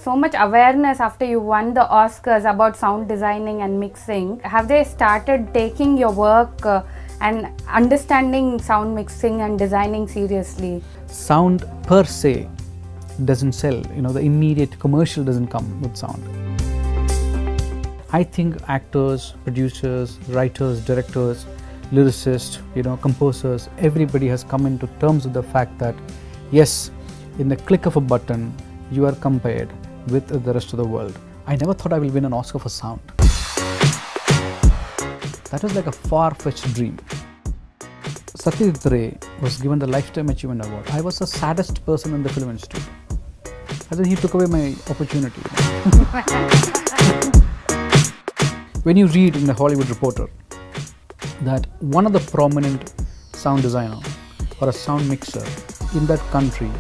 So much awareness after you won the Oscars about sound designing and mixing. Have they started taking your work and understanding sound mixing and designing seriously? Sound per se doesn't sell, the immediate commercial doesn't come with sound. I think actors, producers, writers, directors, lyricists, composers, everybody has come into terms with the fact that yes, in the click of a button, you are compared with the rest of the world. I never thought I will win an Oscar for sound. That was like a far-fetched dream. Satyajit Ray was given the Lifetime Achievement Award. I was the saddest person in the film industry. I think he took away my opportunity. When you read in the Hollywood Reporter that one of the prominent sound designer or a sound mixer in that country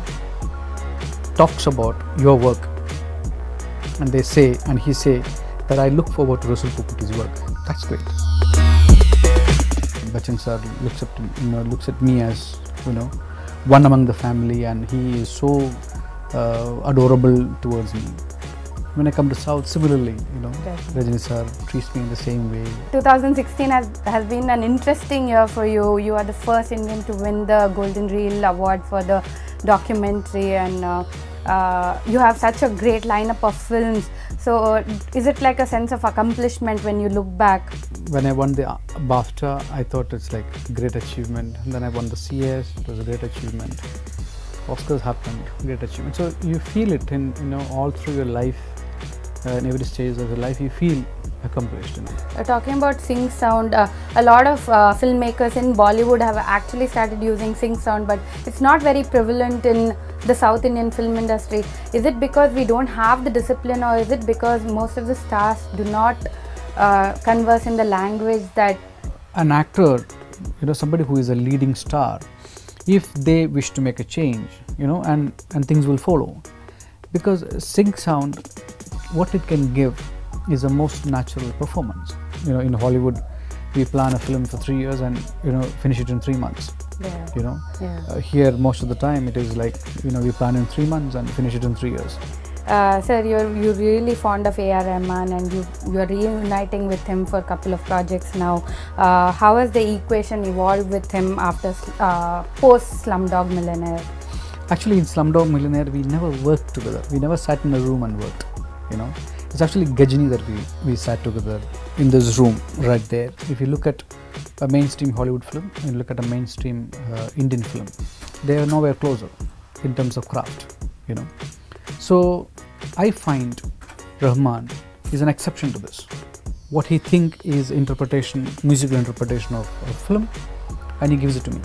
talks about your work, and he say that I look forward to Resul Pookutty's work. That's great. Bachchan sir looks at me as one among the family, and he is so adorable towards me. When I come to South, similarly, Rajini sir treats me in the same way. 2016 has been an interesting year for you. You are the first Indian to win the Golden Reel Award for the documentary, and you have such a great lineup of films. So is it like a sense of accomplishment when you look back? When I won the BAFTA, I thought it's like a great achievement. And then I won the CS, it was a great achievement. Oscars happened, great achievement. So you feel it in all through your life, in every stage of your life, you feel accomplished. Talking about sync sound, a lot of filmmakers in Bollywood have actually started using sync sound, but it's not very prevalent in the South Indian film industry. Is it because we don't have the discipline, or is it because most of the stars do not converse in the language that... An actor, somebody who is a leading star, if they wish to make a change, and things will follow. Because sync sound, what it can give is the most natural performance. In Hollywood, we plan a film for 3 years and finish it in 3 months. Yeah. Here most of the time it is like we plan in 3 months and finish it in 3 years. Sir, you're really fond of A.R. Rahman, and you're reuniting with him for a couple of projects now. How has the equation evolved with him after post Slumdog Millionaire? Actually, in Slumdog Millionaire, we never worked together. We never sat in a room and worked. It's actually Gajini that we sat together in this room right there. If you look at a mainstream Hollywood film and you look at a mainstream Indian film, they are nowhere closer in terms of craft. So I find Rahman is an exception to this. What he thinks is interpretation, musical interpretation of film, and he gives it to me,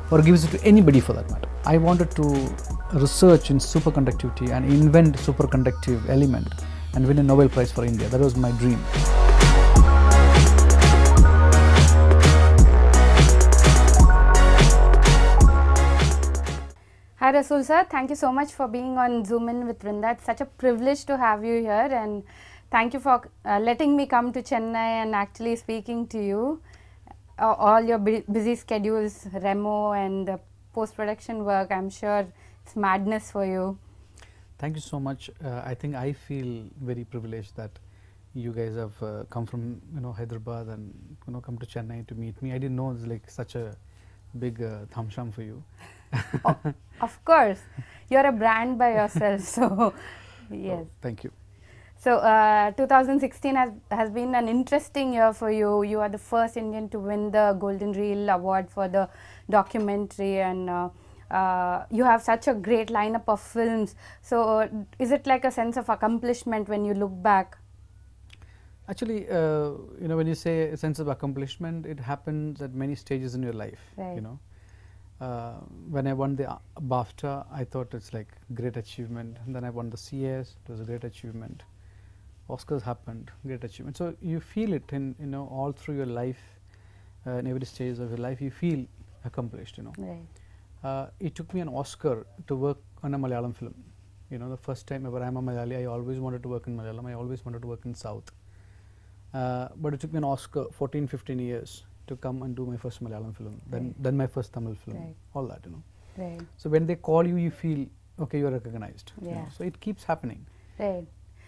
or gives it to anybody for that matter. I wanted to research in superconductivity and invent superconductive element and win a Nobel Prize for India. That was my dream. Hi Resul sir, thank you so much for being on Zoom In with Vrinda. It's such a privilege to have you here, and thank you for letting me come to Chennai and actually speaking to you. All your busy schedules, Remo and post-production work, I'm sure it's madness for you. Thank you so much. I think I feel very privileged that you guys have come from Hyderabad and come to Chennai to meet me. I didn't know it was like such a big thamsham for you. Oh, of course, you're a brand by yourself, so yes. Oh, thank you. So 2016 has been an interesting year for you. You are the first Indian to win the Golden Reel Award for the documentary, and you have such a great lineup of films. So is it like a sense of accomplishment when you look back? Actually, when you say a sense of accomplishment, it happens at many stages in your life. Right. When I won the BAFTA, I thought it's like great achievement. And then I won the CS, it was a great achievement. Oscars happened, great achievement. So you feel it in, you know, all through your life, in every stage of your life, you feel accomplished, you know. Right. It took me an Oscar to work on a Malayalam film. You know, the first time ever I'm a Malayali, I always wanted to work in Malayalam, I always wanted to work in South. But it took me an Oscar, 14, 15 years to come and do my first Malayalam film, then my first Tamil film, Right. all that, you know. Right. So when they call you, you feel, okay, you are recognized. You Yeah. know? So it keeps happening. Right.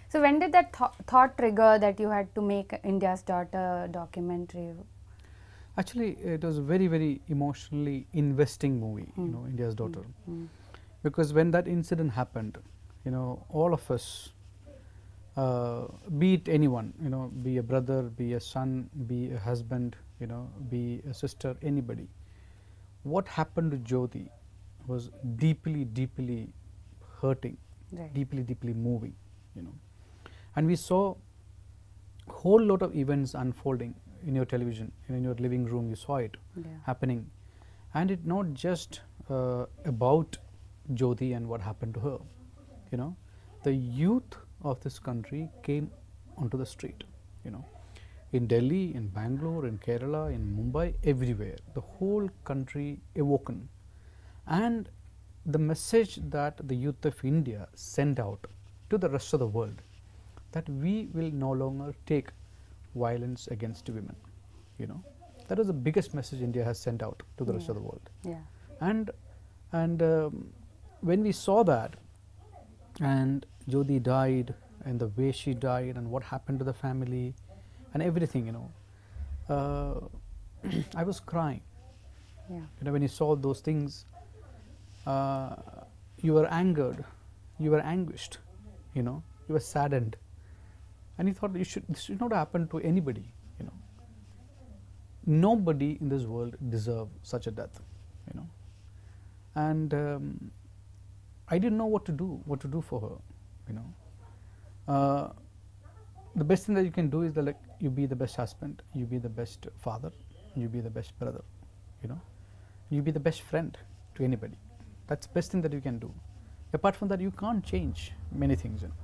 So when did that thought trigger that you had to make India's Daughter documentary? Actually, it was a very, very emotionally investing movie, you know, India's Daughter. Because when that incident happened, you know, all of us, be it anyone, you know, be a brother, be a son, be a husband, you know, be a sister, anybody, what happened to Jyoti was deeply, deeply hurting, Right. deeply, deeply moving, you know. And we saw a whole lot of events unfolding in your television, in your living room, you saw it happening. And it not just about Jyoti and what happened to her, you know. The youth of this country came onto the street, you know. In Delhi, in Bangalore, in Kerala, in Mumbai, everywhere. The whole country awoken. And the message that the youth of India sent out to the rest of the world, that we will no longer take violence against women, you know. That was the biggest message India has sent out to the rest of the world. Yeah. And when we saw that, and Jyoti died, and the way she died, and what happened to the family, and everything, you know, I was crying. Yeah. You know, when you saw those things, you were angered, you were anguished, you know, you were saddened, and you thought this should not happen to anybody, you know. Nobody in this world deserves such a death, you know. And I didn't know what to do for her, you know. The best thing that you can do is that, like, you be the best husband, you be the best father, you be the best brother, you know, you be the best friend to anybody. That's the best thing that you can do. Apart from that, you can't change many things, you know.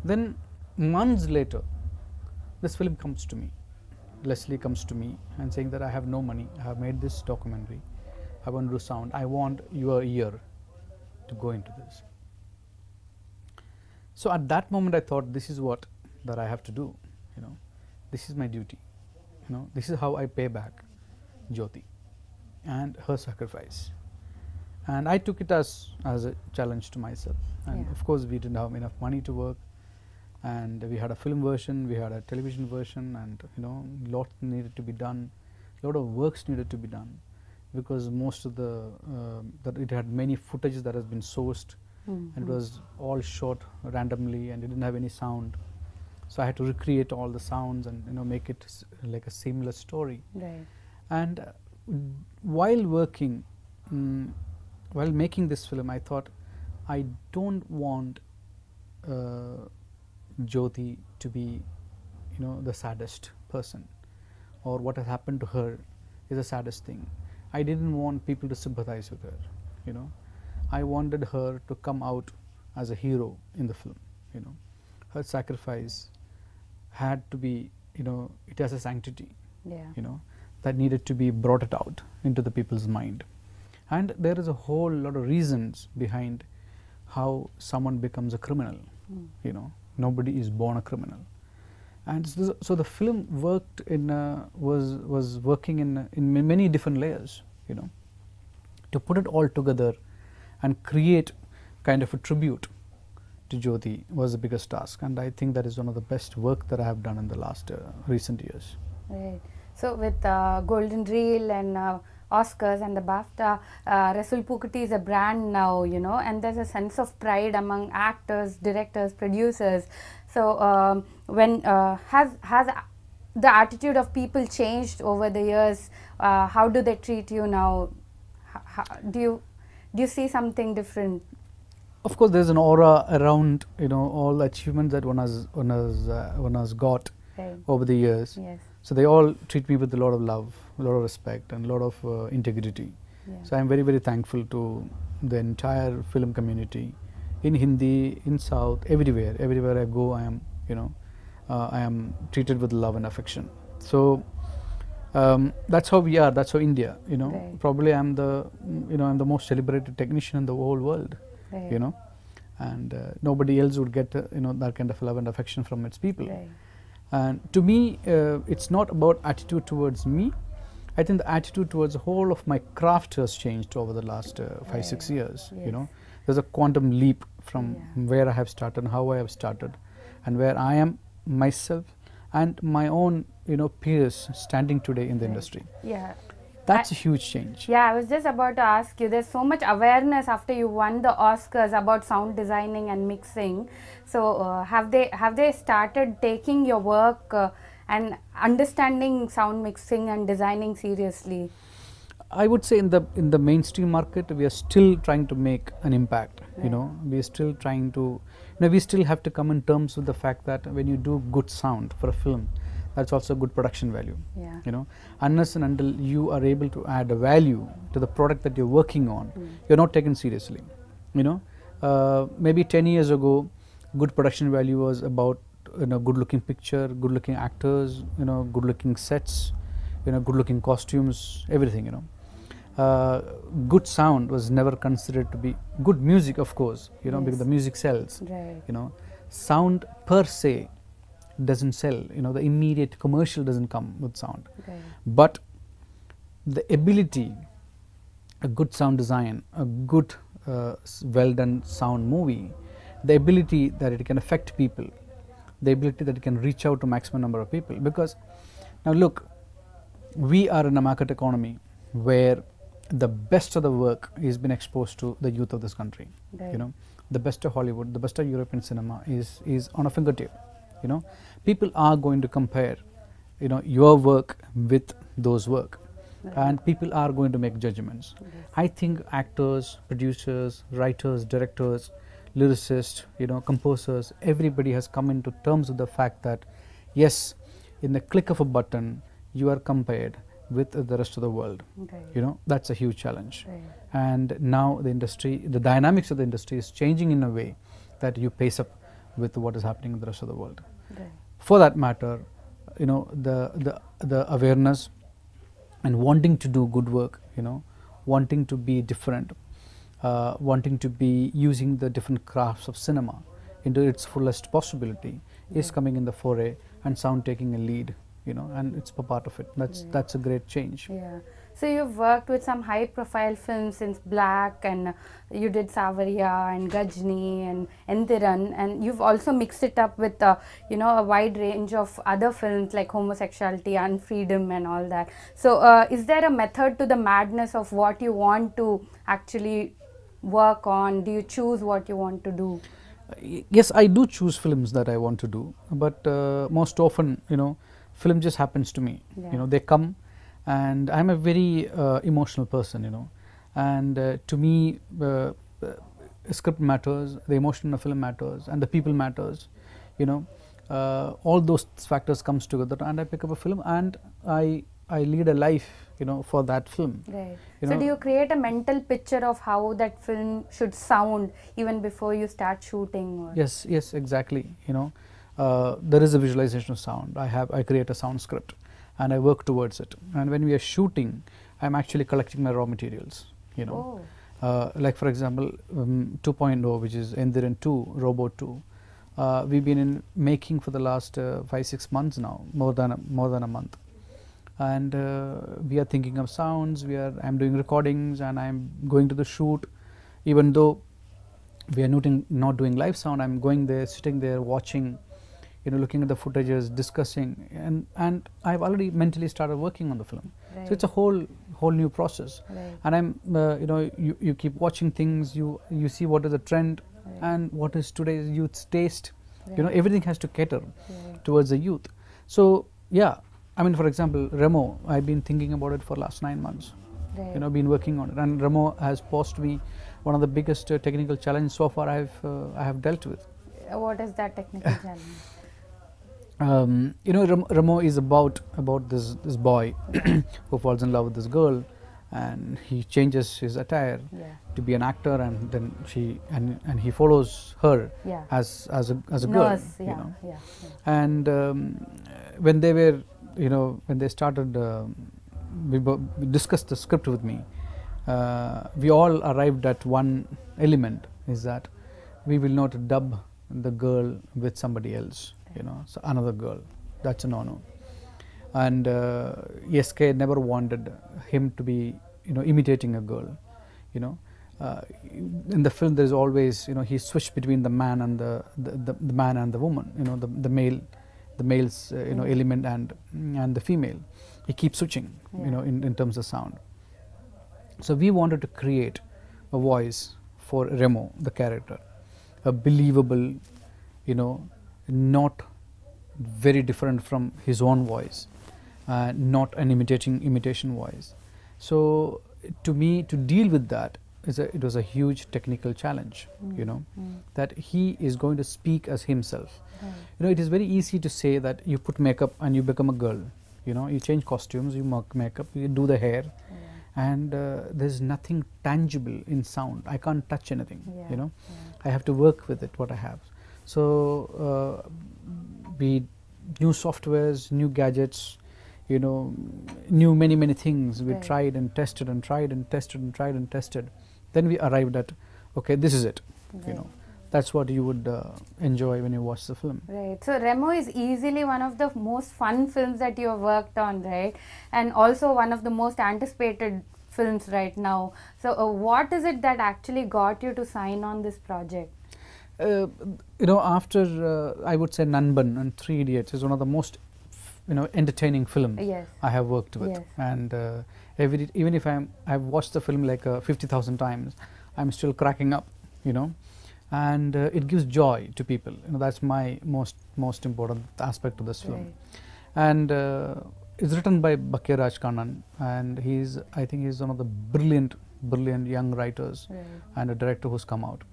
Then months later, this film comes to me. Leslie comes to me and saying that I have no money, I have made this documentary, I want to do sound, I want your ear to go into this. So at that moment I thought, this is what that I have to do, you know, this is my duty, you know, this is how I pay back Jyoti and her sacrifice. And I took it as a challenge to myself. And of course we didn't have enough money to work, and we had a film version, we had a television version, and you know, lots needed to be done, a lot of works needed to be done, because most of the that it had many footages that has been sourced, and it was all shot randomly, and it didn't have any sound. So I had to recreate all the sounds and, you know, make it like a seamless story. Right. And while working, while making this film, I thought, I don't want Jyoti to be, you know, the saddest person, or what has happened to her is the saddest thing. I didn't want people to sympathize with her, you know. I wanted her to come out as a hero in the film, you know. Her sacrifice had to be, you know, it has a sanctity, you know, that needed to be brought it out into the people's mind. And there is a whole lot of reasons behind how someone becomes a criminal, you know. Nobody is born a criminal. And so the film worked in was working in many different layers, you know, to put it all together and create kind of a tribute to Jyoti was the biggest task. And I think that is one of the best work that I have done in the last recent years. Right. So with Golden Reel and Oscars and the BAFTA, Resul Pookutty is a brand now, you know, and there's a sense of pride among actors, directors, producers. So when has the attitude of people changed over the years? How do they treat you now? Do you see something different? Of course, there's an aura around, you know, all the achievements that one has got over the years. Yes. So they all treat me with a lot of love, a lot of respect, and a lot of integrity. So I'm very, very thankful to the entire film community in Hindi, in South, everywhere. Everywhere I go, I am, I am treated with love and affection. So that's how we are. That's how India. Probably I'm the, I'm the most celebrated technician in the whole world. And nobody else would get that kind of love and affection from its people. And to me, it's not about attitude towards me. I think the attitude towards the whole of my craft has changed over the last 5-6 years. There's a quantum leap from where I have started, how I have started, and where I am myself and my own peers standing today in the industry. That's a huge change. I was just about to ask you, there's so much awareness after you won the Oscars about sound designing and mixing. So have they started taking your work and understanding sound mixing and designing seriously? I would say in the mainstream market, we are still trying to make an impact. We are still trying to, we still have to come in terms with the fact that when you do good sound for a film, that's also good production value. Unless and until you are able to add a value to the product that you're working on, you're not taken seriously. Maybe 10 years ago, good production value was about good looking picture, good looking actors, good looking sets, good looking costumes, everything. Good sound was never considered to be good music, of course, because the music sells. Sound per se doesn't sell. The immediate commercial doesn't come with sound. But the ability, a good sound design, a good well done sound movie, the ability that it can affect people, the ability that it can reach out to maximum number of people. Because now look, we are in a market economy where the best of the work is been exposed to the youth of this country. The best of Hollywood, the best of European cinema is on a fingertip. People are going to compare your work with those work, and people are going to make judgments. I think actors, producers, writers, directors, lyricists, composers, everybody has come into terms with the fact that yes, in the click of a button you are compared with the rest of the world. That's a huge challenge. And now the industry, the dynamics of the industry is changing in a way that you pace up with what is happening in the rest of the world. For that matter, the awareness and wanting to do good work, wanting to be different, wanting to be using the different crafts of cinema into its fullest possibility is coming in the foray, and sound taking a lead, and it's a part of it. That's a great change. So you've worked with some high profile films since Black, and you did Savariya and Gajni and Enthiran, and you've also mixed it up with a wide range of other films like homosexuality, unfreedom and all that. So is there a method to the madness of what you want to actually work on? Do you choose what you want to do? Yes, I do choose films that I want to do, but most often, film just happens to me. They come, and I'm a very emotional person, and to me, script matters, the emotion in a film matters, and the people matters. All those factors comes together, and I pick up a film, and I lead a life, for that film. So do you create a mental picture of how that film should sound even before you start shooting? Or? Yes, exactly. There is a visualization of sound. I create a sound script, and I work towards it. And when we are shooting, I'm actually collecting my raw materials. Like for example, 2.0, which is Enthiran 2, Robo 2. We've been making for the last 5-6 months now, more than a month. And we are thinking of sounds. I'm doing recordings, and I'm going to the shoot. Even though we are not doing live sound, I'm going there, sitting there, watching, looking at the footages, discussing, and I've already mentally started working on the film. So it's a whole new process. And I'm you keep watching things. You see what is the trend and what is today's youth's taste. Everything has to cater towards the youth. So yeah. I mean, for example, Remo, I've been thinking about it for the last 9 months. Been working on it, and Remo has posed me one of the biggest technical challenges so far I have dealt with. What is that technical challenge? Remo is about this boy who falls in love with this girl, and he changes his attire Yeah. to be an actor, and then and he follows her Yeah. as a girl, Nurse. Yeah. you know. Yeah. And when they were, when they started, we discussed the script with me. We all arrived at one element, is that we will not dub the girl with somebody else, so another girl. That's a no-no. And SK never wanted him to be, imitating a girl. In the film, there is always, he switched between the man and the man and the woman. The male's element and the female. He keeps switching, in terms of sound. So we wanted to create a voice for Remo, the character, a believable, not very different from his own voice, not an imitation voice. So to me, to deal with that, it was a huge technical challenge, that he is going to speak as himself. It is very easy to say that you put makeup and you become a girl. You change costumes, you make makeup, you do the hair, and there's nothing tangible in sound. I can't touch anything, I have to work with it, what I have. So we new softwares, new gadgets, new many things. We tried and tested and tried and tested and tried and tested. Then we arrived at, okay, this is it. That's what you would enjoy when you watch the film. Right. So Remo is easily one of the most fun films that you have worked on, right? And also one of the most anticipated films right now. So what is it that actually got you to sign on this project? After I would say Nanban and Three Idiots is one of the most entertaining film I have worked with. And even if I've watched the film like 50,000 times, I'm still cracking up, and it gives joy to people. That's my most important aspect of this film. And it's written by Bakiraj Kannan, and I think he's one of the brilliant young writers and a director who's come out.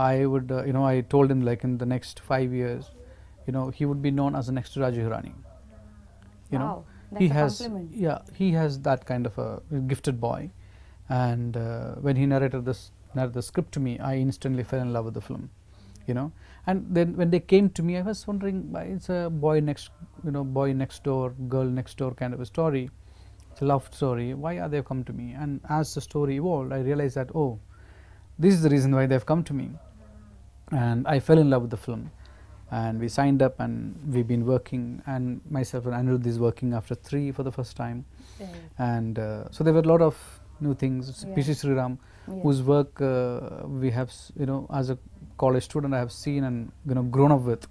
I would, I told him, like, in the next 5 years, he would be known as the next Raju Hirani. Wow, that's a compliment. He has that kind of a gifted boy, and when he narrated the script to me, I instantly fell in love with the film, And then when they came to me, I was wondering, it's a boy next door, girl next door kind of a story. It's a love story. Why are they come to me? And as the story evolved, I realized that, oh, this is the reason why they've come to me. And I fell in love with the film, and we signed up, and we've been working, and myself and Anirudh is working after 3 for the first time. And so there were a lot of new things. P.C. Sriram, whose work we have, as a college student, I have seen and grown up with,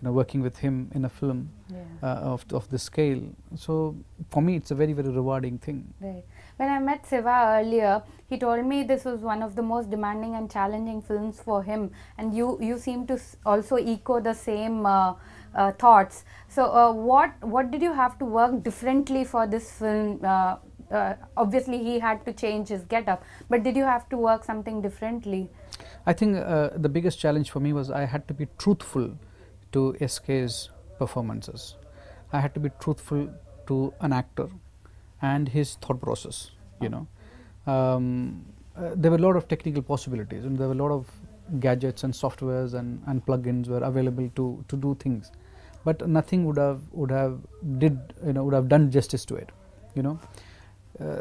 working with him in a film of this scale. So for me, it's a very rewarding thing. Right. When I met Siva earlier, he told me this was one of the most demanding and challenging films for him, and you seem to also echo the same thoughts. So what did you have to work differently for this film? Obviously he had to change his get-up, but did you have to work something differently? I think the biggest challenge for me was I had to be truthful to SK's performances. I had to be truthful to an actor and his thought process, There were a lot of technical possibilities, and there were a lot of gadgets and softwares and plugins were available to do things, but nothing would have done justice to it,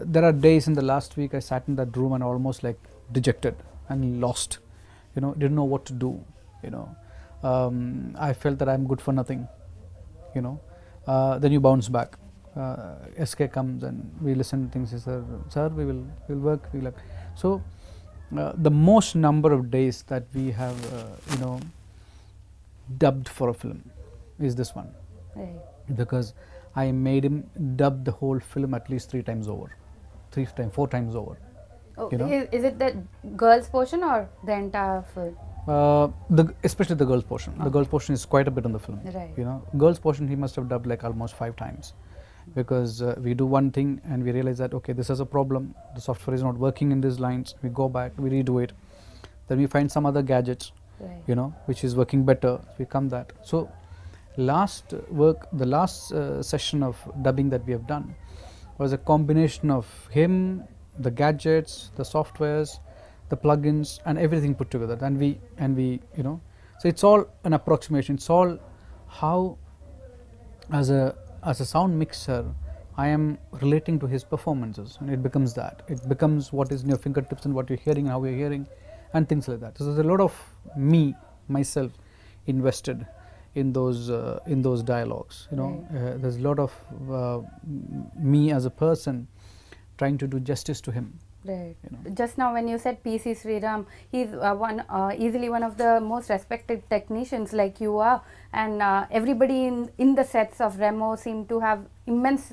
There are days in the last week I sat in that room and almost like dejected and lost, didn't know what to do, I felt that I'm good for nothing, then you bounce back. SK comes and we listen to things. He says, sir, we'll work. So the most number of days that we have, dubbed for a film is this one, because I made him dub the whole film at least 4 times over. Oh, is it the girls portion or the entire film? Especially the girls portion. The girls portion is quite a bit on the film. Girls portion he must have dubbed like almost 5 times, because we do one thing and we realize that, okay, this is a problem, the software is not working in these lines, we go back, we redo it, then we find some other gadgets, which is working better, we come that. So the last session of dubbing that we have done was a combination of him the gadgets, the softwares, the plugins, and everything put together. And we you know, so it's all an approximation. It's all how, as a sound mixer, I am relating to his performances, and it becomes that. It becomes what is in your fingertips and what you're hearing and how you're hearing, and things like that. So there's a lot of myself invested in those dialogues. You know, there's a lot of me as a person trying to do justice to him. Right. You know. Just now when you said PC Sriram, he's easily one of the most respected technicians like you are, and everybody in the sets of Remo seem to have immense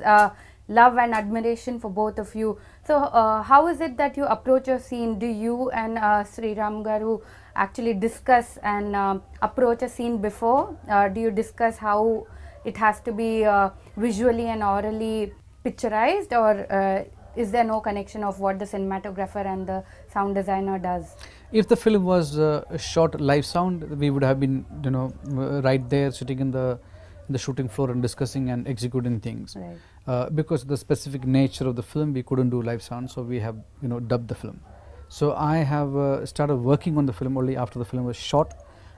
love and admiration for both of you. So how is it that you approach your scene? Do you and Sriram Garu actually discuss and approach a scene before? Do you discuss how it has to be visually and orally picturized, or is there no connection of what the cinematographer and the sound designer does? If the film was shot live sound, we would have been, you know, right there sitting in the shooting floor and discussing and executing things. Right. Because of the specific nature of the film, we couldn't do live sound, so we have, you know, dubbed the film. So I have started working on the film only after the film was shot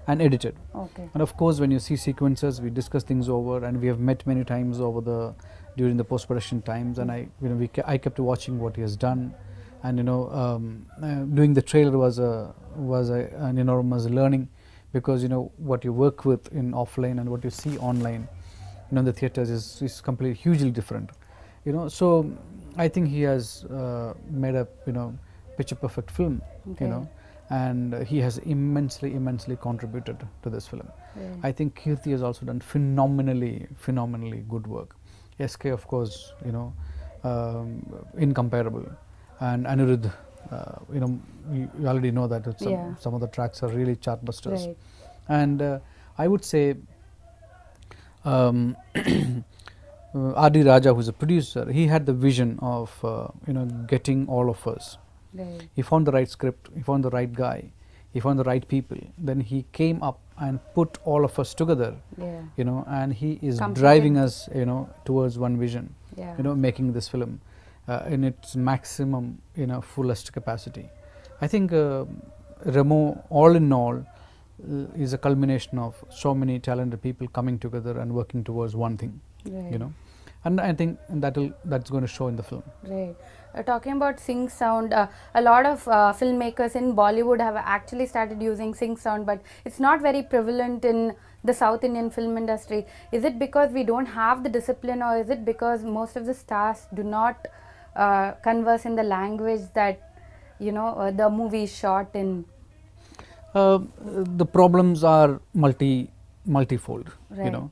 and edited. Okay. And of course, when you see sequences, we discuss things over, and we have met many times during the post-production times, and I kept watching what he has done, and doing the trailer was an enormous learning, because what you work with in offline and what you see online, in the theaters is completely hugely different, So I think he has made a picture perfect film, okay. And he has immensely contributed to this film. Yeah. I think Kirti has also done phenomenally good work. SK, of course, incomparable, and Anirudh, you already know that some of the tracks are really chartbusters. Right. And I would say R.D. Raja, who's a producer, he had the vision of getting all of us. Right. He found the right script, he found the right guy, he found the right people. Then he came up and put all of us together, and he is driving us, towards one vision, making this film in its maximum, fullest capacity. I think Remo, all in all, is a culmination of so many talented people coming together and working towards one thing, right. And I think that's going to show in the film. Right. Talking about sync sound, a lot of filmmakers in Bollywood have actually started using sync sound, but it's not very prevalent in the South Indian film industry. Is it because we don't have the discipline, or is it because most of the stars do not converse in the language that the movie is shot in? The problems are multifold. Right.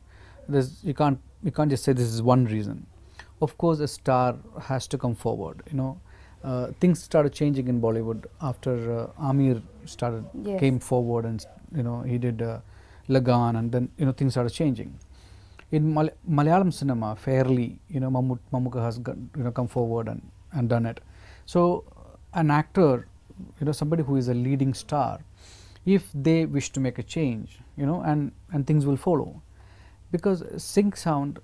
You can't just say this is one reason. Of course, a star has to come forward. Things started changing in Bollywood after Amir came forward, and he did Lagan, and then things started changing. In Malayalam cinema, fairly, Mammootka has come forward and done it. So an actor, somebody who is a leading star, if they wish to make a change, and things will follow, because sync sound,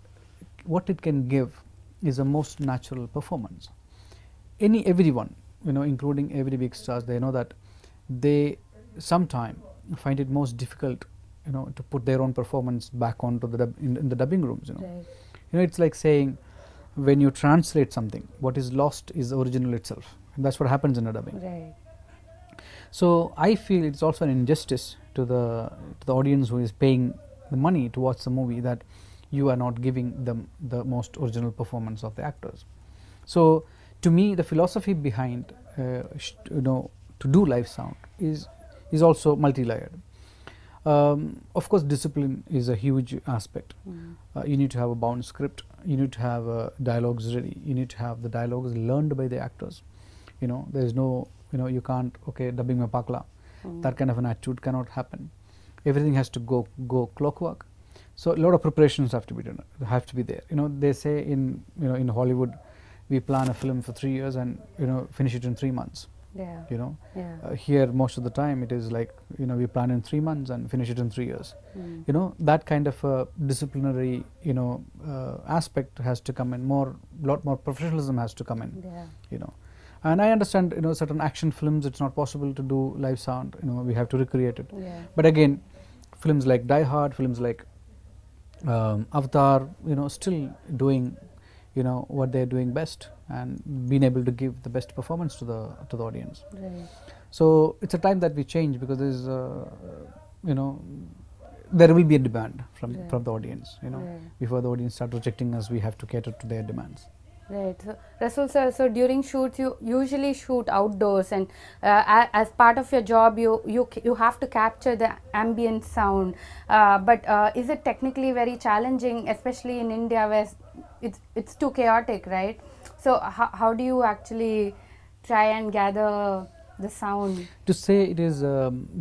what it can give is a most natural performance. Everyone, including every big stars, they know that they sometimes find it most difficult, to put their own performance back onto in the dubbing rooms. Right. It's like saying, when you translate something, what is lost is the original itself, and that's what happens in a dubbing. Right. So I feel it's also an injustice to the audience who is paying the money to watch the movie, that you are not giving them the most original performance of the actors. So to me, the philosophy behind to do live sound is also multi-layered. Of course, discipline is a huge aspect. You need to have a bound script, you need to have dialogues ready, you need to have the dialogues learned by the actors. There is no, you can't, dubbing mein pakla. That kind of an attitude cannot happen. Everything has to go clockwork. So a lot of preparations have to be done, have to be there. They say in in Hollywood, we plan a film for 3 years and finish it in 3 months. Yeah. Here most of the time it is like we plan in 3 months and finish it in 3 years. That kind of a disciplinary aspect has to come in. Lot more professionalism has to come in. Yeah. And I understand, certain action films, it's not possible to do live sound. We have to recreate it. Yeah. But again, films like Die Hard, films like Avatar, still doing, what they're doing best, and being able to give the best performance to the audience. Right. So it's a time that we change, because there's, there will be a demand from the audience. Before the audience start rejecting us, we have to cater to their demands. Right. So, Resul sir, so during shoots you usually shoot outdoors, and as part of your job you have to capture the ambient sound. But is it technically very challenging, especially in India where it's too chaotic, right? So how do you actually try and gather the sound? To say it is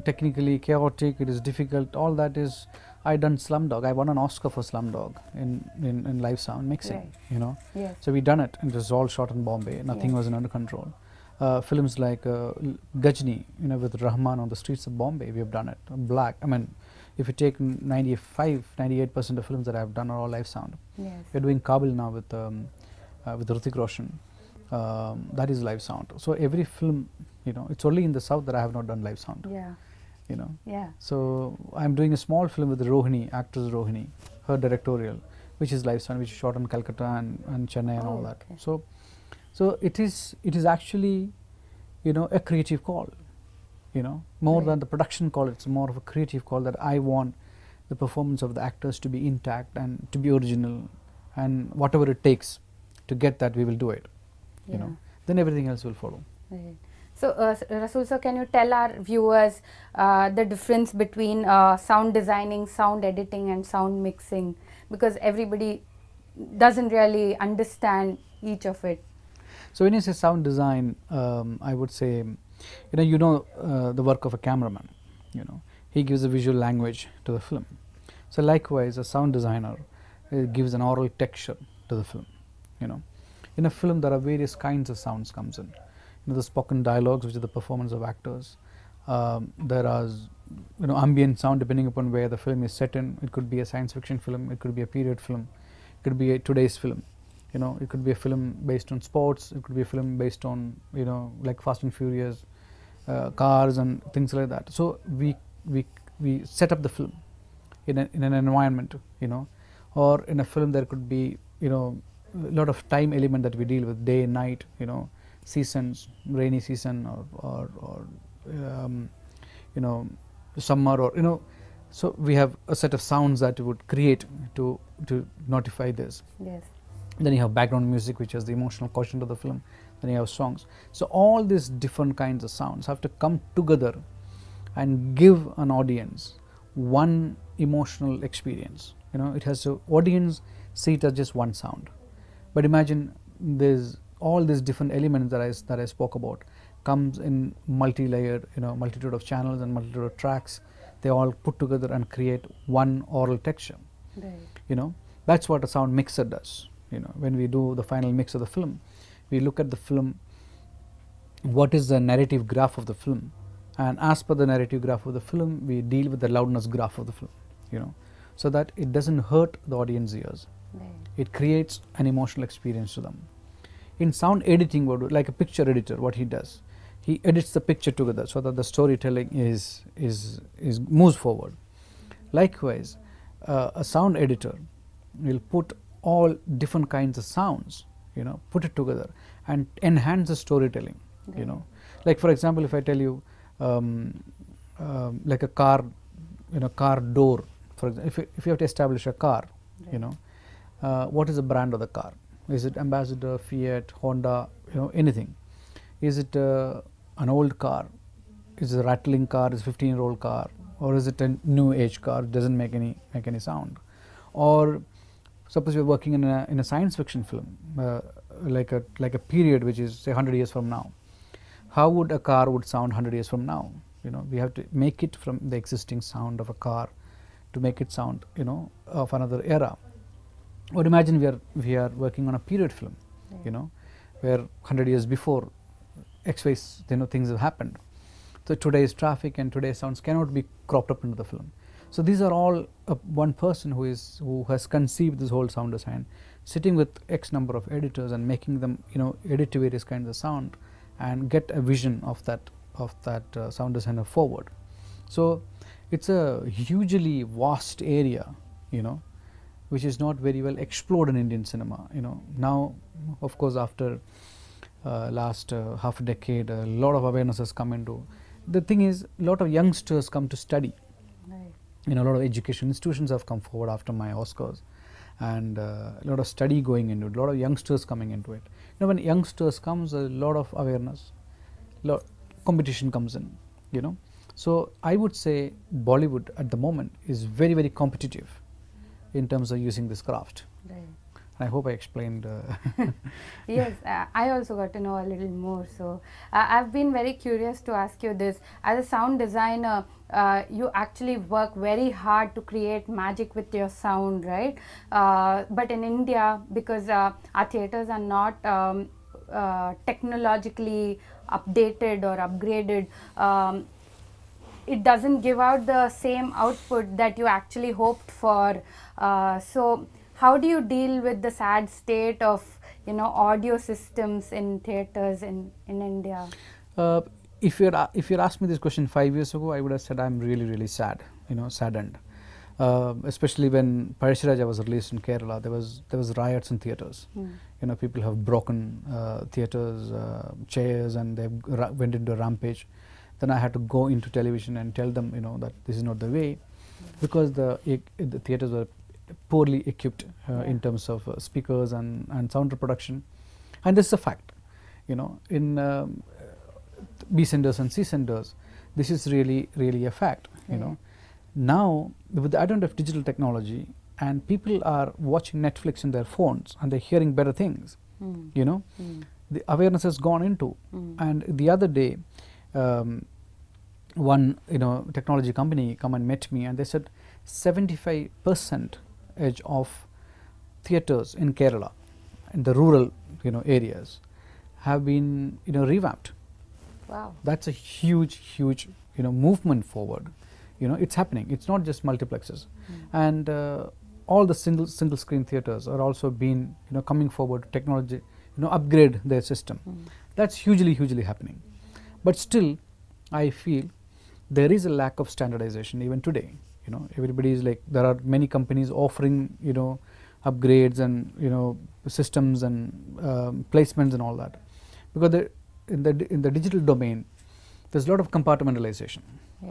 technically chaotic, it is difficult, all that is, I done Slumdog. I won an Oscar for Slumdog in live sound mixing. Right. Yes. So we done it, and it was all shot in Bombay. Nothing was under control. Films like Gajni, with Rahman on the streets of Bombay, we have done it. Black. I mean, if you take 98% of films that I have done are all live sound. Yes. We're doing Kabul now with Hrithik Roshan. That is live sound. So every film, it's only in the South that I have not done live sound. Yeah. Yeah. So I'm doing a small film with Rohini, actress Rohini, her directorial, which is live sound, which is shot in Calcutta and Chennai and all that. Okay. So it is actually, a creative call, more than the production call. It's more of a creative call that I want the performance of the actors to be intact and to be original, and whatever it takes to get that, we will do it. Then everything else will follow. Right. So, Resul sir, can you tell our viewers the difference between sound designing, sound editing and sound mixing, because everybody doesn't really understand each of it. So when you say sound design, I would say, the work of a cameraman, he gives a visual language to the film. So likewise, a sound designer gives an oral texture to the film. In a film, there are various kinds of sounds comes in. The spoken dialogues, which are the performance of actors. There are, ambient sound depending upon where the film is set in. It could be a science fiction film, it could be a period film, it could be a today's film. It could be a film based on sports, it could be a film based on, like Fast and Furious, cars and things like that. So we set up the film in an environment, or in a film there could be, a lot of time element that we deal with, day and night, seasons, rainy season or summer, or so we have a set of sounds that we would create to notify this. Yes. Then you have background music, which is the emotional quotient of the film. Then you have songs. So all these different kinds of sounds have to come together and give an audience one emotional experience. It has to, audience see it as just one sound. But imagine there's all these different elements that I spoke about comes in multi-layered, multitude of channels and multitude of tracks. They all put together and create one oral texture. Right. That's what a sound mixer does. When we do the final mix of the film, we look at the film, what is the narrative graph of the film, and as per the narrative graph of the film, we deal with the loudness graph of the film, so that it doesn't hurt the audience ears. Right. It creates an emotional experience to them. In sound editing, like a picture editor, what he does, he edits the picture together so that the storytelling is moves forward. Likewise, a sound editor will put all different kinds of sounds, put it together and enhance the storytelling. Like for example, if I tell you, like a car, car door. For example, if you have to establish a car, what is the brand of the car? Is it Ambassador, Fiat, Honda, anything? Is it an old car? Is it a rattling car? Is it a 15-year-old car? Or is it a new age car? It doesn't make any sound. Or suppose you're working in a science fiction film, like a period which is say 100 years from now. How would a car would sound 100 years from now? We have to make it from the existing sound of a car to make it sound, of another era. Or imagine we are working on a period film, where 100 years before X-ways, things have happened. So today's traffic and today's sounds cannot be cropped up into the film. So these are all one person who has conceived this whole sound design, sitting with X number of editors and making them, edit various kinds of sound and get a vision of that sound designer forward. So it's a hugely vast area, you know, which is not very well explored in Indian cinema. You know, now of course after last half a decade, a lot of awareness has come into. The thing is, a lot of youngsters come to study. Right. You know, a lot of education institutions have come forward after my Oscars, and a lot of study going into it, a lot of youngsters coming into it. You know, when youngsters comes, a lot of awareness, lot competition comes in, you know. So I would say Bollywood at the moment is very, very competitive in terms of using this craft. Right. I hope I explained. Yes, I also got to know a little more. So I've been very curious to ask you this. As a sound designer, you actually work very hard to create magic with your sound, right? But in India, because our theaters are not technologically updated or upgraded, it doesn't give out the same output that you actually hoped for. So how do you deal with the sad state of, you know, audio systems in theaters in India? If you had asked me this question 5 years ago, I would have said I'm really, really sad, you know, saddened. Especially when Parishiraja was released in Kerala, there was riots in theaters. You know, people have broken theaters, chairs, and they went into a rampage. Then I had to go into television and tell them, you know, that this is not the way, because the theaters were poorly equipped in terms of speakers and sound reproduction. And this is a fact, you know, in B centers and C centers, this is really, really a fact, you know. Now, with the advent of digital technology, and people are watching Netflix in their phones and they're hearing better things, you know, the awareness has gone into. And the other day, one, you know, technology company come and met me, and they said 75% of theaters in Kerala, in the rural, you know, areas, have been, you know, revamped. Wow. That's a huge, huge, you know, movement forward. You know, it's happening. It's not just multiplexes, and all the single screen theaters are also been, you know, coming forward to technology, you know, upgrade their system. That's hugely, hugely happening. But still, I feel there is a lack of standardization even today. You know, everybody is like, there are many companies offering, you know, upgrades and, you know, systems and placements and all that, because in the digital domain, there's a lot of compartmentalization.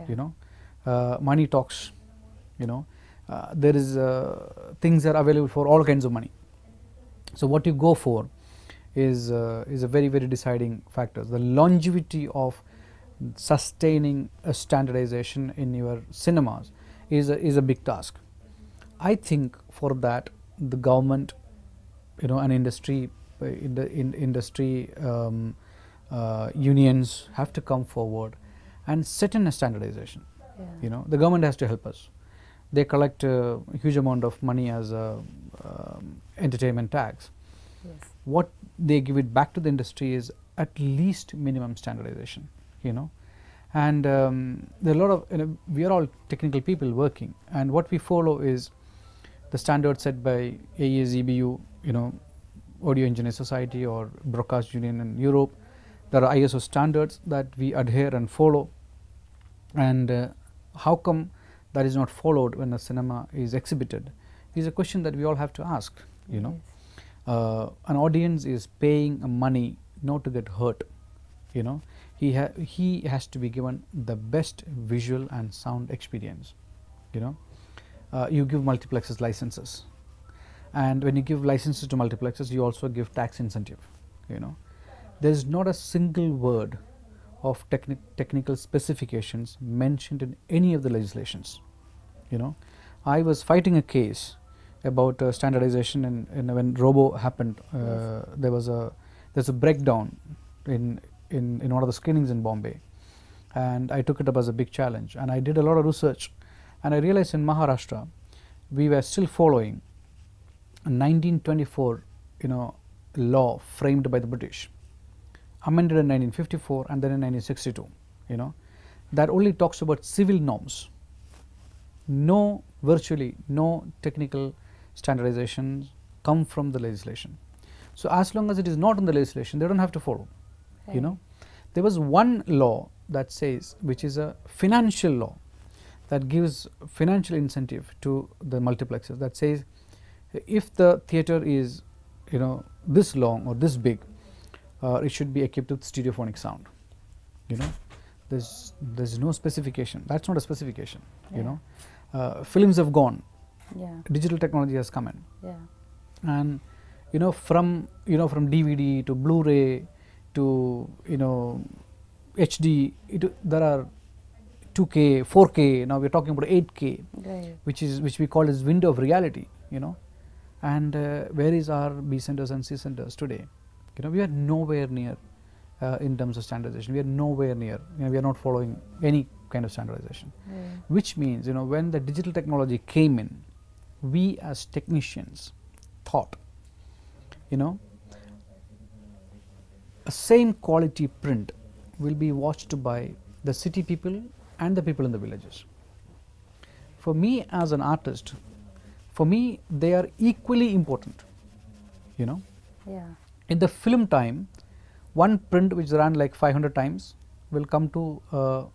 You know, money talks. You know, there is things are available for all kinds of money. So what you go for is a very, very deciding factor. The longevity of sustaining a standardization in your cinemas is a big task. I think for that the government, you know, and industry, industry unions have to come forward and set in a standardization. You know, the government has to help us. They collect a huge amount of money as entertainment tax. What they give it back to the industry is at least minimum standardization, you know. And there are a lot of, you know, we are all technical people working, and what we follow is the standards set by AES-EBU, you know, Audio Engineer Society or Broadcast Union in Europe. There are ISO standards that we adhere and follow, and how come that is not followed when a cinema is exhibited is a question that we all have to ask, you know. An audience is paying money not to get hurt, you know. He has to be given the best visual and sound experience, you know. You give multiplexes licenses, and when you give licenses to multiplexes, you also give tax incentive, you know. There is not a single word of technical specifications mentioned in any of the legislations, you know. I was fighting a case about standardization, and when Robo happened, there's a breakdown in one of the screenings in Bombay, and I took it up as a big challenge, and I did a lot of research, and I realized in Maharashtra we were still following a 1924, you know, law framed by the British, amended in 1954 and then in 1962, you know, that only talks about civil norms. No, virtually no technical standardizations come from the legislation. So as long as it is not in the legislation, they don't have to follow, you know. There was one law that says, which is a financial law, that gives financial incentive to the multiplexes, that says if the theatre is, you know, this long or this big, it should be equipped with stereophonic sound. You know, there's no specification. That's not a specification. You know, films have gone. Digital technology has come in. And you know, from DVD to Blu-ray to, you know, HD, there are 2K, 4K. Now we're talking about 8K, which we call as window of reality. You know, and where is our B centers and C centers today? You know, we are nowhere near in terms of standardization. We are nowhere near. You know, we are not following any kind of standardization. Which means, you know, when the digital technology came in, we as technicians thought, you know, a same quality print will be watched by the city people and the people in the villages. For me as an artist, for me they are equally important, you know. In the film time, one print which ran like 500 times will come to a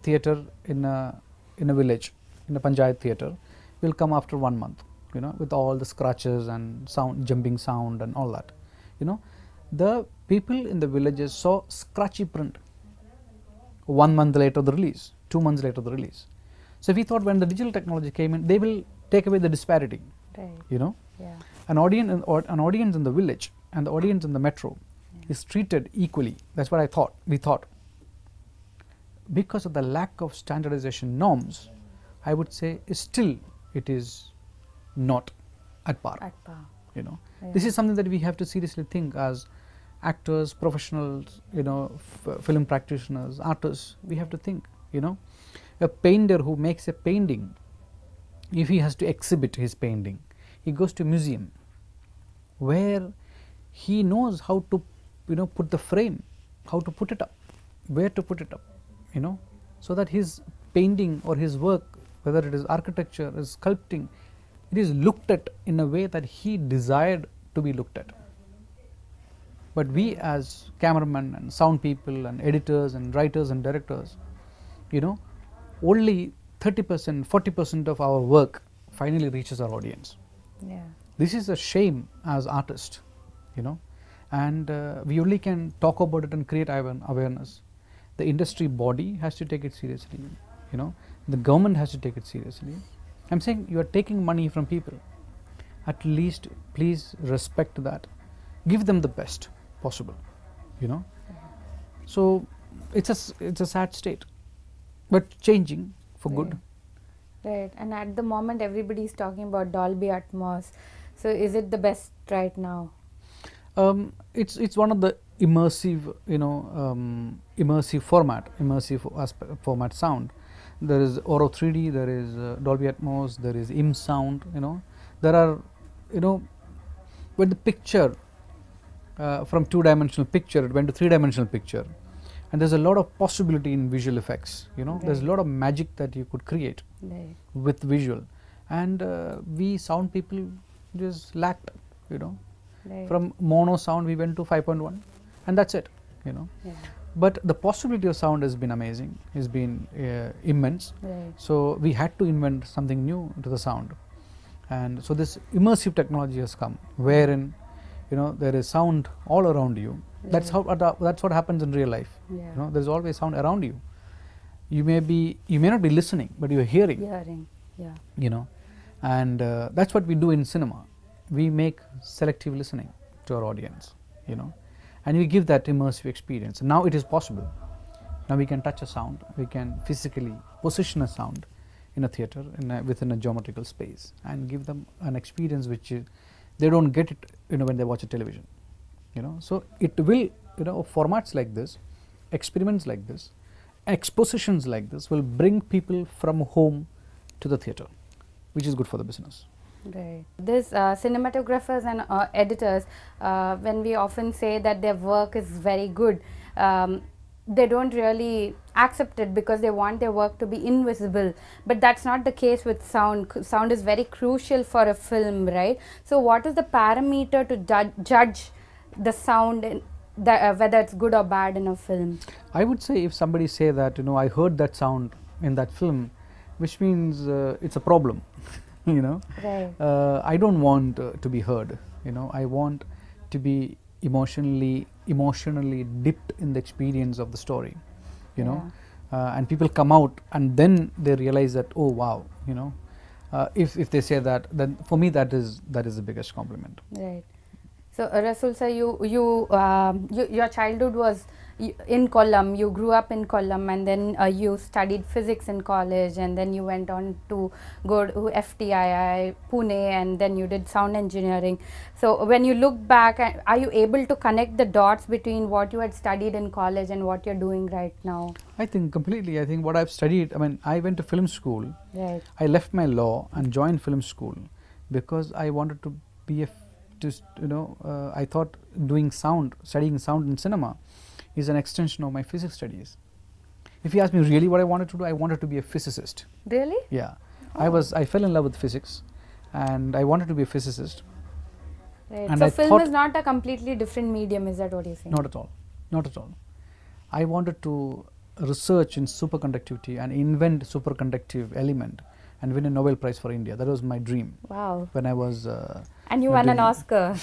theatre in a village, in a panchayat theatre, will come after 1 month, you know, with all the scratches and sound, jumping sound and all that. You know, the people in the villages saw scratchy print 1 month later the release, 2 months later the release. So we thought when the digital technology came in, they will take away the disparity. You know, an audience in the village and the audience in the metro is treated equally. That's what I thought. We thought, because of the lack of standardization norms, I would say still it is not at par. You know, this is something that we have to seriously think as actors, professionals, you know, film practitioners, artists. We have to think. You know, a painter who makes a painting, if he has to exhibit his painting, he goes to a museum where he knows how to, you know, put the frame, how to put it up, where to put it up, you know, so that his painting or his work, whether it is architecture, is sculpting, it is looked at in a way that he desired to be looked at. But we as cameramen and sound people and editors and writers and directors, you know, only 30%, 40% of our work finally reaches our audience. This is a shame as artists, you know, and we only can talk about it and create awareness. The industry body has to take it seriously, you know, the government has to take it seriously. I'm saying you are taking money from people. At least please respect that. Give them the best possible, you know. So it's a sad state, but changing for good. And at the moment everybody is talking about Dolby Atmos. So is it the best right now? It's one of the immersive, you know, immersive format sound. There is Oro 3D, there is Dolby Atmos, there is IM sound. You know, there are, you know, when the picture from 2-dimensional picture it went to 3-dimensional picture, and there's a lot of possibility in visual effects. You know, there's a lot of magic that you could create with visual, and we sound people just lacked. You know, from mono sound we went to 5.1, and that's it. You know, but the possibility of sound has been amazing, has been immense. So we had to invent something new to the sound, and so this immersive technology has come, wherein, you know, there is sound all around you. That's what happens in real life. You know, there's always sound around you. You may not be listening, but you're hearing. You know, and that's what we do in cinema. We make selective listening to our audience. You know, and we give that immersive experience. Now it is possible. Now we can touch a sound. We can physically position a sound in a theatre, within a geometrical space, and give them an experience which they don't get it, you know, when they watch a television. You know, so it will, you know, formats like this, experiments like this, expositions like this will bring people from home to the theatre, which is good for the business. This cinematographers and editors, when we often say that their work is very good, they don't really accept it because they want their work to be invisible. But that's not the case with sound. Sound is very crucial for a film, right? So what is the parameter to judge the sound whether it's good or bad in a film? I would say if somebody say that, I heard that sound in that film, which means it's a problem, Right. I don't want to be heard, I want to be emotionally dipped in the experience of the story, and people come out and then they realize that, oh wow, if they say that, then for me that is the biggest compliment. Right. So Resul sir, your childhood was in Kollam. You grew up in Kollam, and then you studied physics in college, and then you went on to go to FTII Pune, and then you did sound engineering. So when you look back, are you able to connect the dots between what you had studied in college and what you're doing right now? I think completely. I think what I've studied, I went to film school. Right. I left my law and joined film school because I wanted to be I thought studying sound in cinema is an extension of my physics studies. If you ask me really what I wanted to do, I wanted to be a physicist. Really? Yeah. Oh. I fell in love with physics and I wanted to be a physicist. Right. And So I film is not a completely different medium, is that what you're saying? Not at all. Not at all. I wanted to research in superconductivity and invent superconductive element and win a Nobel Prize for India. That was my dream. Wow. When I was and you won an Oscar.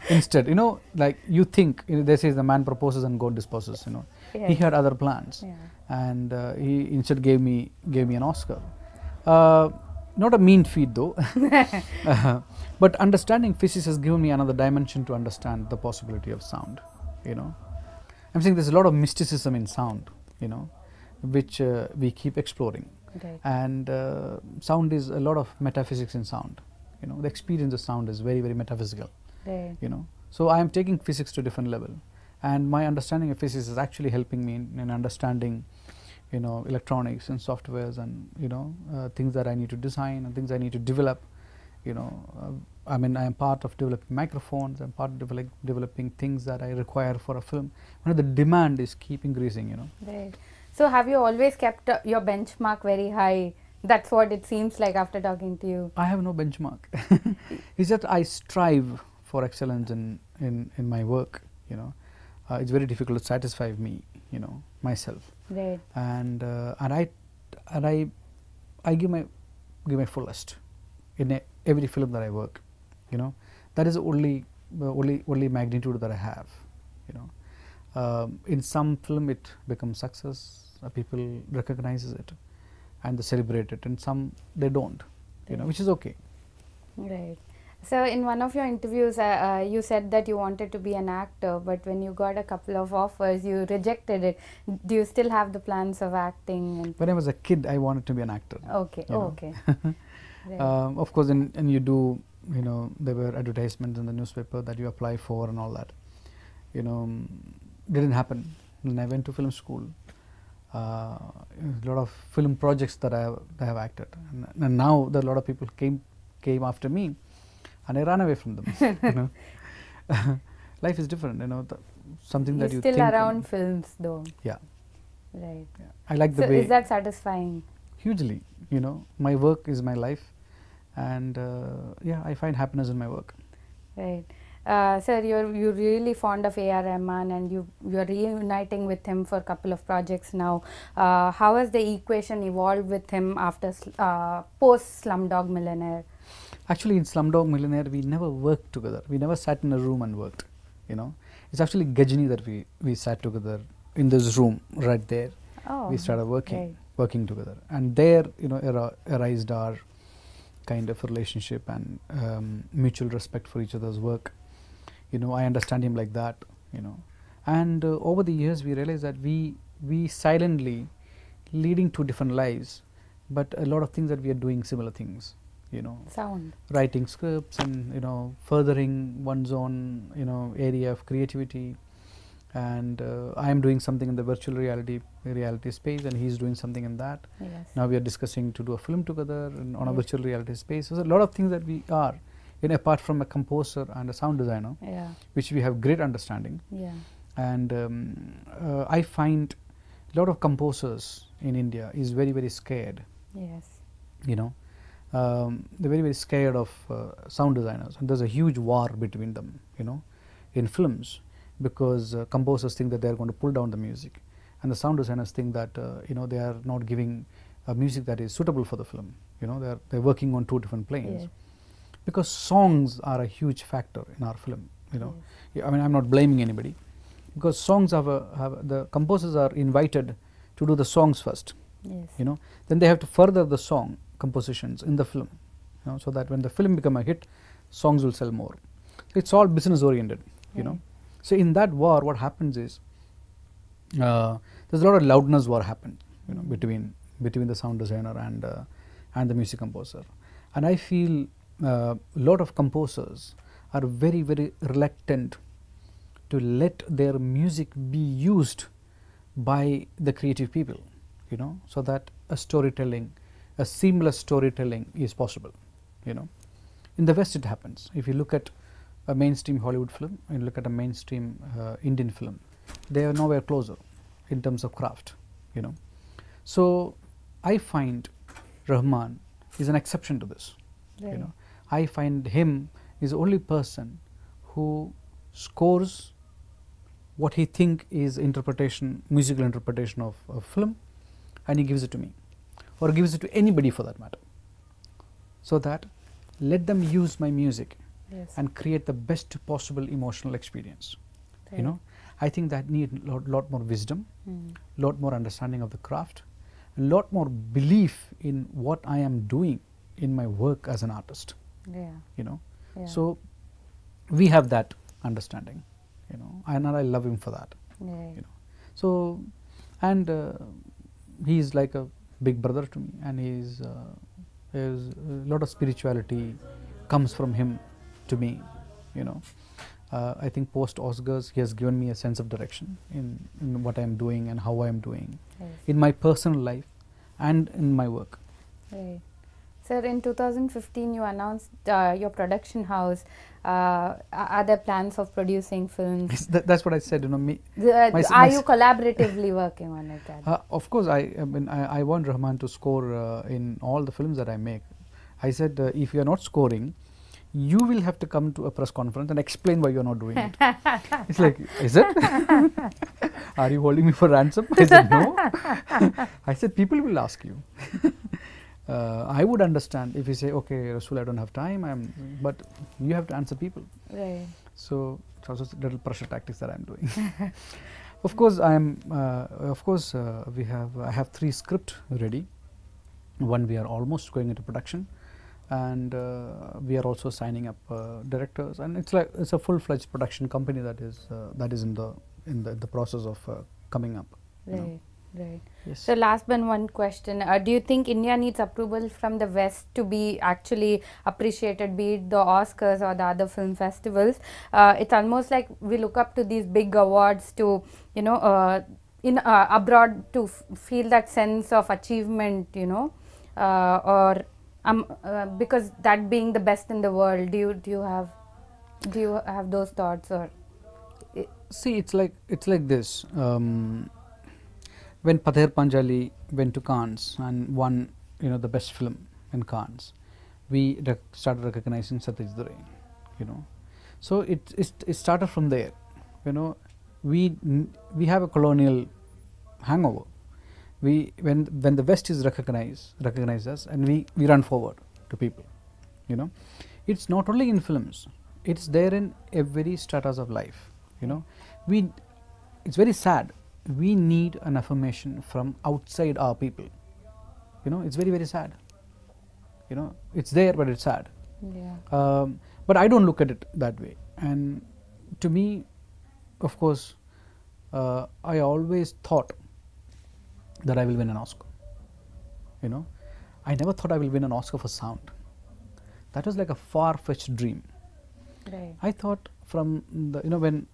Instead, like you think, they say the man proposes and God disposes, Yes. He had other plans. Yeah. And he instead gave me an Oscar. Not a mean feat though. But understanding physics has given me another dimension to understand the possibility of sound, I'm saying there's a lot of mysticism in sound, which we keep exploring. Right. And sound is a lot of metaphysics in sound. The experience of sound is very, very metaphysical. Right. So I am taking physics to a different level, and my understanding of physics is actually helping me in understanding, electronics and softwares and things that I need to design and things I need to develop. I am part of developing microphones. I'm part of developing things that I require for a film. The demand is keep increasing. Right. So have you always kept your benchmark very high? That's what it seems like after talking to you. I have no benchmark. It's that I strive for excellence in my work. It's very difficult to satisfy me, myself. Right. And I give my fullest in every film that I work. That is the only magnitude that I have. In some film it becomes success. People recognizes it and they celebrate it, and some they don't, which is okay. Right. So in one of your interviews, you said that you wanted to be an actor, but when you got a couple of offers, you rejected it. Do you still have the plans of acting? When I was a kid, I wanted to be an actor. Okay. Okay. Right. Of course, and you do, there were advertisements in the newspaper that you apply for and all that. Didn't happen. When I went to film school, a lot of film projects that I have acted, and now there are a lot of people came after me, and I ran away from them. Life is different, something that you still think around films though. Yeah. Right. Yeah. I like the So way. is that satisfying? Hugely, my work is my life, and yeah, I find happiness in my work. Right. Sir, you're really fond of A.R. Rahman, and you're reuniting with him for a couple of projects now. How has the equation evolved with him after post Slumdog Millionaire? Actually, in Slumdog Millionaire, we never worked together. We never sat in a room and worked. It's actually Gajini that we sat together in this room right there. Oh, we started right. working together, and there arised our kind of relationship and mutual respect for each other's work. I understand him like that, and over the years we realized that we silently leading to different lives, but a lot of things that we are doing similar things, Sound. writing scripts and furthering one's own area of creativity, and I am doing something in the virtual reality space, and he's doing something in that. Yes. Now we are discussing to do a film together on a virtual reality space. So there's a lot of things that we are, apart from a composer and a sound designer, Yeah. which we have great understanding. Yeah. And I find a lot of composers in India is very, very scared. Yes. They're very, very scared of sound designers, and there's a huge war between them, in films, because composers think that they are going to pull down the music, and the sound designers think that they are not giving music that is suitable for the film. They're working on two different planes. Yes. Because songs are a huge factor in our film. I mean, I'm not blaming anybody, because songs have the composers are invited to do the songs first. Yes. Then they have to further the song compositions in the film, so that when the film become a hit, songs will sell more. So it's all business oriented. So in that war, what happens is there's a lot of loudness war happens, between the sound designer and the music composer. And I feel a lot of composers are very, very reluctant to let their music be used by the creative people, so that a seamless storytelling is possible. In the West it happens. If you look at a mainstream Hollywood film and look at a mainstream Indian film, they are nowhere closer in terms of craft. So I find Rahman is an exception to this. Right. I find him is the only person who scores what he think is musical interpretation of a film, and he gives it to me, or gives it to anybody for that matter, so that let them use my music. Yes. And create the best possible emotional experience. Right. I think that need lot more wisdom, lot more understanding of the craft, a lot more belief in what I am doing in my work as an artist. Yeah. Yeah. So we have that understanding, and I love him for that. Right. So, and he's like a big brother to me, and he's a lot of spirituality comes from him to me. I think post Oscars he has given me a sense of direction in what I am doing and how I am doing. Yes. In my personal life and in my work. Right. Sir, in 2015 you announced your production house. Are there plans of producing films? That's what I said. Are you collaboratively working on it? Of course, I want Rahman to score in all the films that I make. I said, if you are not scoring, you will have to come to a press conference and explain why you are not doing it. It's like, is it? Are you holding me for ransom? I said, no. I said, people will ask you. I would understand if you say, okay, Resul, I don't have time, but you have to answer people. Right. So it's also little pressure tactics that I'm doing. Of course, I have 3 scripts ready. One we are almost going into production, and we are also signing up directors, and it's a full-fledged production company that is in the process of coming up. Right. Right. Yes. So last but one question, do you think India needs approval from the West to be actually appreciated, be it the Oscars or the other film festivals? It's almost like we look up to these big awards to, in abroad to feel that sense of achievement, because that being the best in the world. Do you have those thoughts? Or see, it's like this. When Pather Panjali went to Cannes and won, the best film in Cannes, we started recognizing Satyajit Ray. So it started from there. We have a colonial hangover. When the West is recognize us, and we run forward to people. It's not only in films; it's there in every stratas of life. It's very sad. We need an affirmation from outside our people. It's very, very sad. It's there, but it's sad. yeah. But I don't look at it that way. And to me, of course, I always thought that I will win an Oscar. I never thought I will win an Oscar for sound. That was like a far-fetched dream. Right. I thought from the, when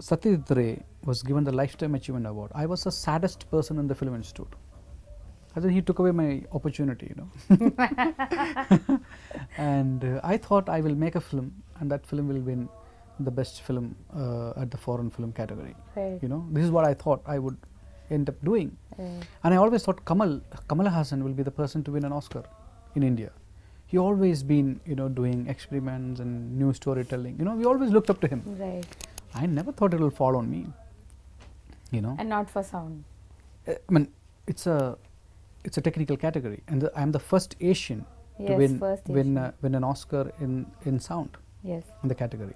Satyajit Ray was given the Lifetime Achievement Award, I was the saddest person in the film institute. I think he took away my opportunity, And I thought I will make a film, and that film will win the best film at the foreign film category. Right. This is what I thought I would end up doing. Right. And I always thought Kamal Hassan will be the person to win an Oscar in India. He always been, doing experiments and new storytelling. We always looked up to him. Right. I never thought it will fall on me. You know. And not for sound. I mean, it's a technical category, and I'm the first Asian to win an Oscar in sound. Yes. In the category.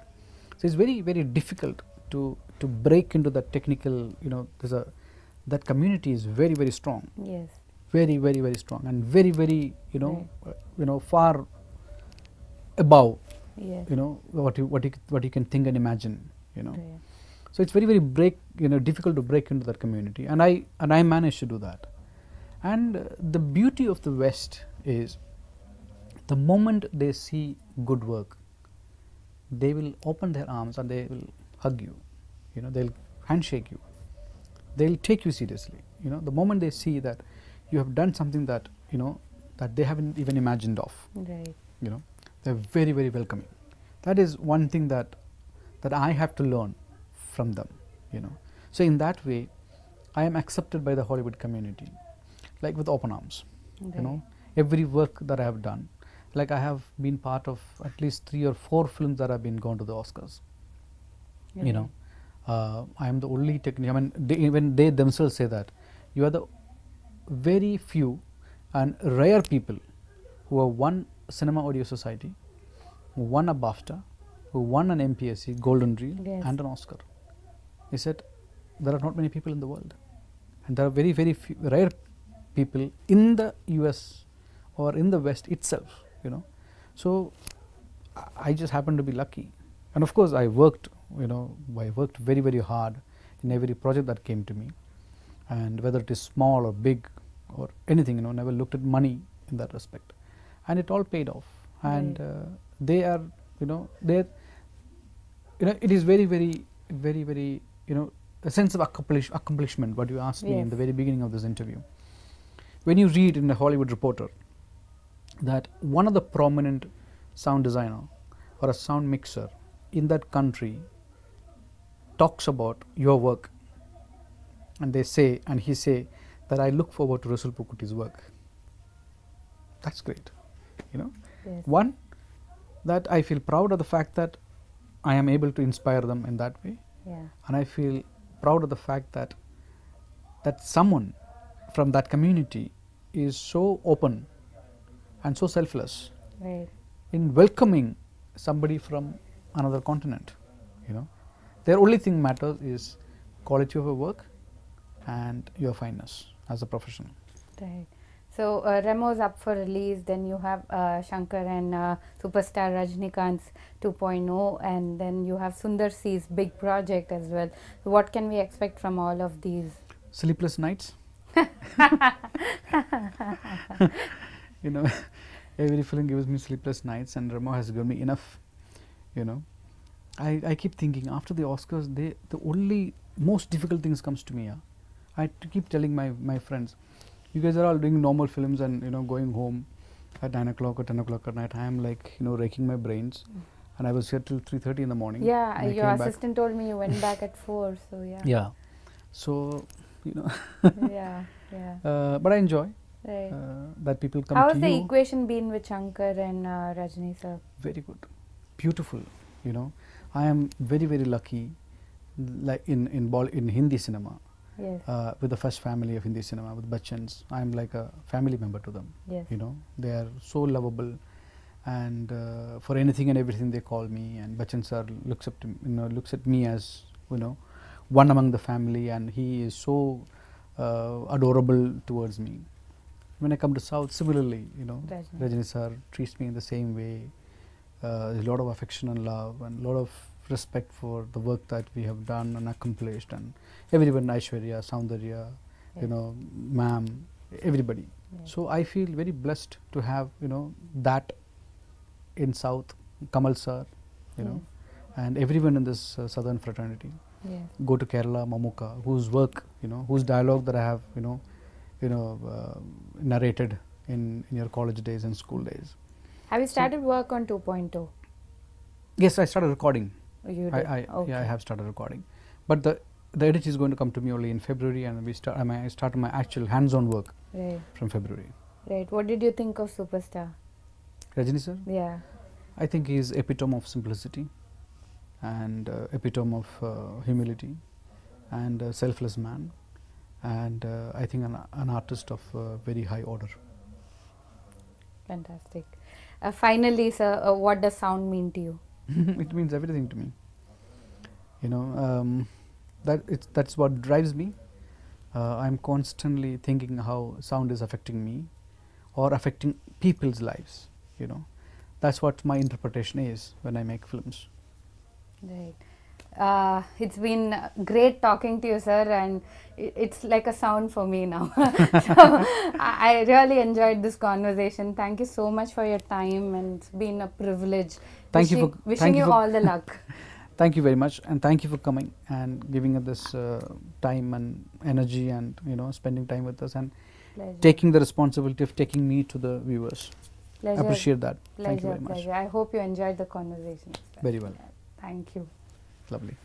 So it's very, very difficult to break into that technical. You know, that community is very, very strong. Yes. Very, very, very strong, and very, very, you know, far above. Yes. You know what you can think and imagine. You know. Right. So it's very, very difficult to break into that community, and I managed to do that. And the beauty of the West is, the moment they see good work, they will open their arms and they will hug you. You know, they'll handshake you. They'll take you seriously. You know, the moment they see that you have done something that that they haven't even imagined of. Right. You know, they're very, very welcoming. That is one thing that I have to learn from them. You know, so in that way, I am accepted by the Hollywood community, like with open arms. Right. You know, every work that I have done, like I have been part of at least 3 or 4 films that have been gone to the Oscars. Right. You know, I am the only technician. I mean, even they themselves say that you are the very few and rare people who have won Cinema Audio Society, who won a BAFTA, who won an MPSC, Golden Reel, Yes. and an Oscar. He said there are not many people in the world, and there are very, very few rare people in the US or in the West itself. You know, so I just happened to be lucky, and of course I worked. You know, I worked very, very hard in every project that came to me, and whether it is small or big or anything, you know, never looked at money in that respect, and it all paid off. And they are, you know, it is very, very, very, very, you know, a sense of accomplishment. What you asked me in the very beginning of this interview, when you read in the Hollywood Reporter that one of the prominent sound designer or a sound mixer in that country talks about your work, and they say, and he say that I look forward to Resul Pookutty's work. That's great, you know. Yes. One, that I feel proud of the fact that I am able to inspire them in that way, and I feel proud of the fact that someone from that community is so open and so selfless in welcoming somebody from another continent. You know, their only thing matters is quality of your work and your fineness as a professional. Right. So Remo's up for release. Then you have Shankar and superstar Rajnikant's 2.0, and then you have Sundar C's big project as well. So what can we expect from all of these? Sleepless nights. You know, every film gives me sleepless nights, and Remo has given me enough. You know, I keep thinking after the Oscars, the only most difficult things comes to me. Yeah? I keep telling my friends, you guys are all doing normal films and, you know, going home at 9 o'clock or 10 o'clock at night. I am like, you know, raking my brains, and I was here till 3:30 in the morning. Yeah, your assistant told me you went back at 4. So yeah. Yeah, so you know. Yeah, yeah. But I enjoy that people come to you. How has the equation been with Shankar and Rajni sir? Very good, beautiful. You know, I am very, very lucky, like in Hindi cinema. Yes. With the first family of Hindi cinema, with Bachchans, I am like a family member to them. Yes. You know, they are so lovable, and for anything and everything they call me. And Bachchan sir looks at me as, you know, one among the family, and he is so adorable towards me. When I come to South, similarly, you know, Rajni sir treats me in the same way. There's a lot of affection and love, and a lot of respect for the work that we have done and accomplished, and everyone, Aishwarya, Soundarya, you know, ma'am, everybody. So I feel very blessed to have, you know, that in South, Kamal sir, you know, and everyone in this southern fraternity. Go to Kerala, Mamuka, whose work, you know, whose dialogue that I have, you know, narrated in your college days and school days. Have you started work on 2.0? Yes, I started recording. You did? Okay. Yeah, I have started recording, but the edit is going to come to me only in February, and I start my actual hands-on work from February. Right. What did you think of Superstar? Rajni sir? Yeah. I think he is epitome of simplicity. and epitome of humility and a selfless man, and I think an artist of very high order. Fantastic. Finally, sir, what does sound mean to you? It means everything to me. You know, that's what drives me. I'm constantly thinking how sound is affecting me or affecting people's lives. You know, that's what my interpretation is when I make films. Right. It's been great talking to you, sir, and it's like a sound for me now. So I really enjoyed this conversation. Thank you so much for your time, and it's been a privilege. Wishing you all the luck. Thank you very much, and thank you for coming and giving us this time and energy, and spending time with us, and taking the responsibility of taking me to the viewers. Pleasure. Appreciate that. Pleasure, thank you very much. Pleasure. I hope you enjoyed the conversation. Very well. Thank you. Lovely.